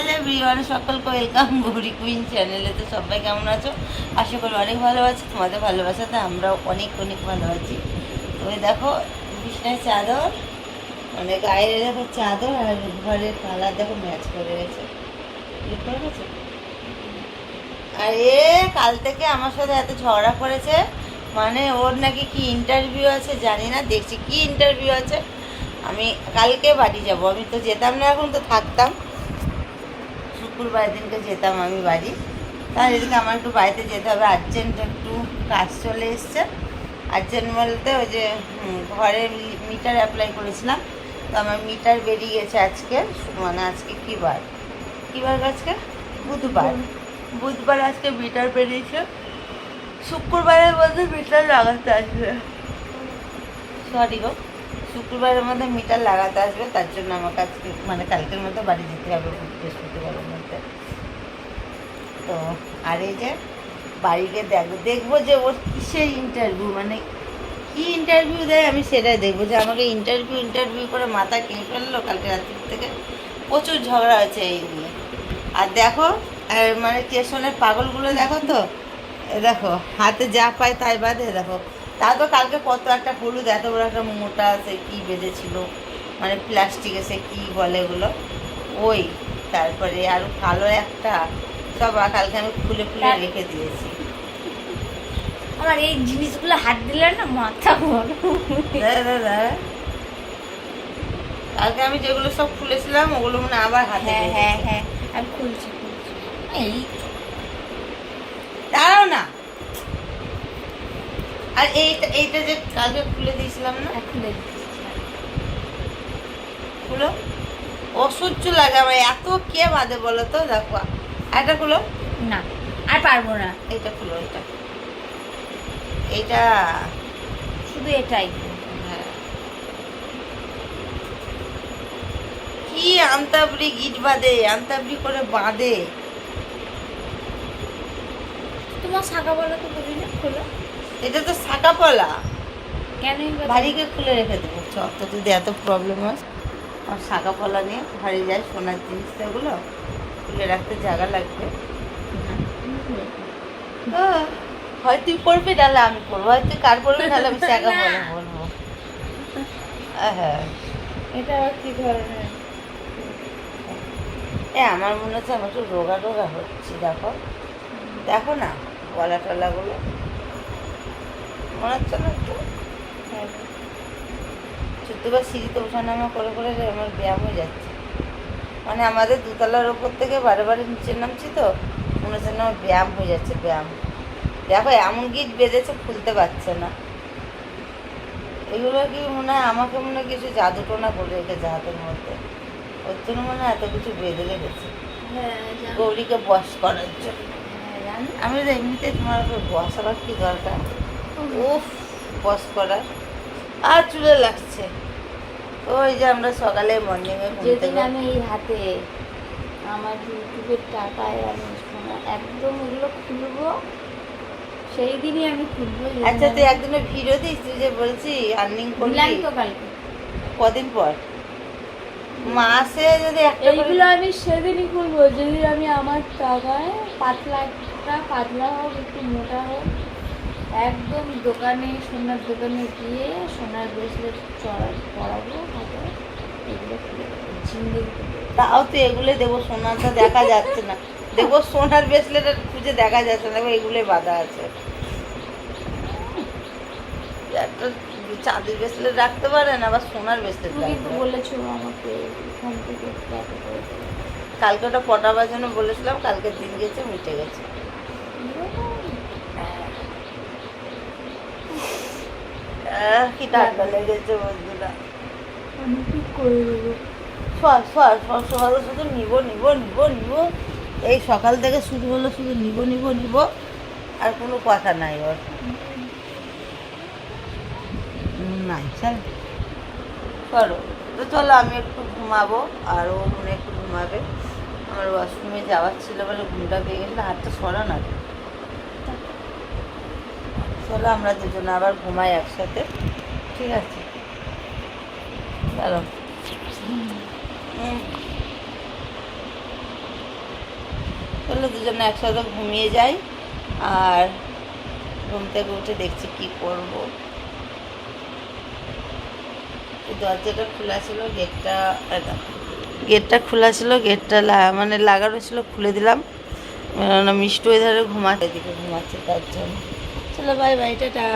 Hello everyone, সকলকে welcome Gauri queen চ্যানেলে। তো সবাই কেমন আছো? আশা করি অনেক ভালো আছি। তোমাদের ভালোবাসাতে আমরাও অনেক অনেক ভালো আছি। তো এই দেখো বিছনায় চাদর, মানে গায়ে দেখো চাদর আর ঘরের কালার দেখো ম্যাচ করে গেছে, বুঝতে পেরেছো? আর এ কাল থেকে আমার সাথে এত ঝগড়া করেছে, মানে ওর নাকি কি ইন্টারভিউ আছে জানি না, দেখছি কি ইন্টারভিউ আছে। আমি কালকে বাড়ি যাব, আমি তো যেতাম না, এখন তো থাকতাম, শুক্রবার দিনকে যেতাম আমি বাড়ি। তার এদিকে আমার একটু বাড়িতে যেতে হবে, আর্জেন্ট একটু কাজ চলে এসছে। আর্জেন্ট বলতে ওই যে ঘরে মিটার অ্যাপ্লাই করেছিলাম, তো আমার মিটার বেরিয়ে গেছে আজকে, মানে আজকে কী বার আজকে বুধবার। বুধবার আজকে মিটার বেরিয়েছে, শুক্রবারের মধ্যে মিটার লাগাতে আসবে। সরি গো, শুক্রবারের মধ্যে মিটার লাগাতে আসবে, তার জন্য আমাকে আজকে মানে কালকের মধ্যে বাড়ি যেতে হবে, বৃহস্পতিবারের মধ্যে। তো আর এই যে বাড়িকে দেখবো যে ওর কিসের ইন্টারভিউ, মানে কি ইন্টারভিউ দেয় আমি সেটাই দেখবো। যে আমাকে ইন্টারভিউ করে মাথা খেয়ে ফেললো কালকে রাত্রি থেকে, প্রচুর ঝগড়া হয়েছে এই নিয়ে। আর দেখো মানে স্টেশনের পাগলগুলো দেখো তো, দেখো হাতে যা পায় তাই বাদে, দেখো তা তো কালকে কত একটা হলুদ এত বড় একটা মোটা সে কী বেঁধেছিল, মানে প্লাস্টিকে সে কী বলে ওগুলো, ওই তারপরে আরও কালো একটা, সব কালকে আমি খুলে রেখে দিয়েছি। আমার এই জিনিসগুলো হাত দিলে না মাথা বড়। দাদা কালকে আমি যেগুলো সব খুলেছিলাম ওগুলো মনে আবার হাতে। হ্যাঁ আমি খুলছি এই দাঁড়াও না। আর এইটা যে কালকে খুলে দিয়েছিলাম না, খুলে খুলো, অসহ্য লাগে আমার, এত কে বাদে বলো তো। দেখো একটা খুলো, না আর পারবো না, এইটা খুলো, এইটা শুধু এটাই। হ্যাঁ, কি আন্তাবড়ি গিট বাঁধে, আন্তাবড়ি করে বাঁধে। তোমার শাখা বলা তো বলি না, খোলো। এটা তো শাখা পলা, কেন ভারীকে খুলে রেখে দেবো। তো যদি এত প্রবলেম হয়, আমার শাখা পলা নিয়ে ভারী যায়, সোনার জিনিস এগুলো খুলে রাখতে জায়গা লাগবে। হয় তুই পড়বি, নাহলে আমি পড়বো, হয় তুই কার পড়বি, নাহলে আমি শাখা পলা বলবো। হ্যাঁ, এটা আবার কি ধরনের? আমার মনে হচ্ছে আমার একটু রোগা হচ্ছে। দেখো দেখো না গলা টলাগুলো, মনে হচ্ছে না একটু? চতুর্বার সিঁড়িতে ওঠানামা করে আমার ব্যায়াম হয়ে যাচ্ছে, মানে আমাদের দুতলার ওপর থেকে বারে বারে নিচে নামছি, তো মনে হচ্ছে না আমার ব্যায়াম হয়ে যাচ্ছে, ব্যায়াম। দেখো এমন গিট বেঁধেছে, খুলতে পারছে না। এগুলো কি মনে হয় আমাকে মনে হয় কিছু জাদু টোনা করে রেখেছে হাতের মধ্যে, ওর জন্য মনে হয় এত কিছু বেঁধে রেখেছে গৌরীকে বস করার জন্য। আমি তো এমনিতে তোমার ওপর বস আবার কি দরকার, উফ বস করার। আর চুলে লাগছে। তো ওই যে আমরা সকালে মর্নিংয়ে যেদিন আমি এই হাতে আমার ইউটিউবের টাকায় আমি একদম এগুলো খুলবো, সেই দিনই আমি খুলবো। আচ্ছা তুই একদিনের ভিডিও দিস, তুই যে বলছি আর্নিং করলাম তো কালকে, কদিন পর মাসে যদি একটা এইগুলো আমি সেদিনই খুলবো যেদিন আমি আমার টাকায় পাতলা হোক একটু মোটা হোক, একদম দোকানে সোনার দোকানে গিয়ে সোনার ব্রেসলেট পরাবো হাতে, এগুলো খুলে জিন্দেগি। তাও তো এগুলো দেবো, সোনাটা দেখা যাচ্ছে না, দেখবো সোনার ব্রেসলেট খুঁজে দেখা যাচ্ছে না, দেখবো এগুলোই বাঁধা আছে। একটা চাঁদের ব্রেসলেট রাখতে পারেন, আবার সোনার ব্রেসলেট কিন্তু বলেছো আমাকে ফোন থেকে কালকে ওটা পটা বাজানো বলেছিলাম, কালকের দিন গেছে, মিটে গেছে। কি ঠান্ডা লেগেছে বন্ধুরা, আমি কি করে দেবো? সকাল শুধু নিব, এই সকাল থেকে শুরু হলো, শুধু নিব, আর কোনো কথা নাই ওর নাই। চলো তো, চলো আমি একটু ঘুমাবো, আর ও মনে একটু ঘুমাবে। আমার ওয়াশরুমে যাওয়ার ছিল বলে ঘুমটা পেয়ে গেছিলো, হাতটা সরা না। চলো আমরা দুজনে আবার ঘুমাই একসাথে, ঠিক আছে? চলো। চলো দুজনে একসাথে ঘুমিয়ে যাই। আর ঘুম থেকে উঠে দেখছি কি করব। এই দরজাটা খোলা ছিল, গেটটা খোলা ছিল, গেটটা মানে লাগানো ছিল, খুলে দিলাম। মিষ্টু ওই ধারে ঘুমাচ্ছে, এদিকে ঘুমাচ্ছে, তার জন্য। চলো বাই বাই, টাটা।